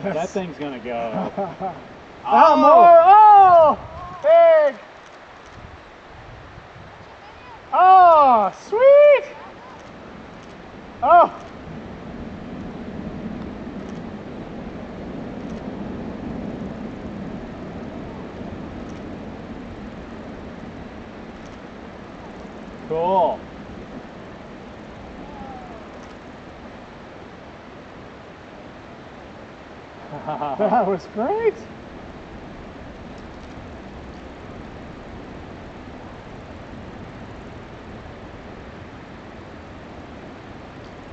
That thing's gonna go. Oh, more! Oh! Big! Oh, sweet! Oh! Cool. That was great!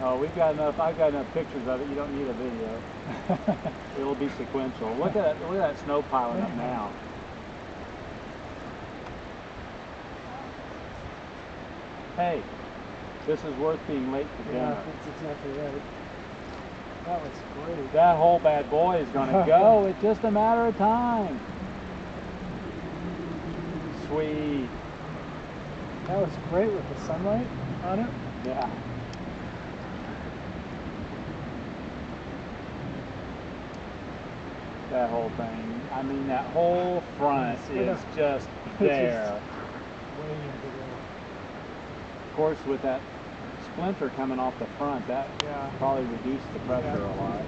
Oh, we've got enough. I've got enough pictures of it. You don't need a video. It'll be sequential. Look at that! Look at that snow piling up now. Hey, this is worth being late for dinner. Yeah, that's exactly right. That was great. That whole bad boy is going to go. It's just a matter of time. Sweet. That was great with the sunlight on it. Yeah. That whole thing. I mean, that whole front is just there. Waiting to go. Of course, with that splinter coming off the front, that probably reduced the pressure a lot.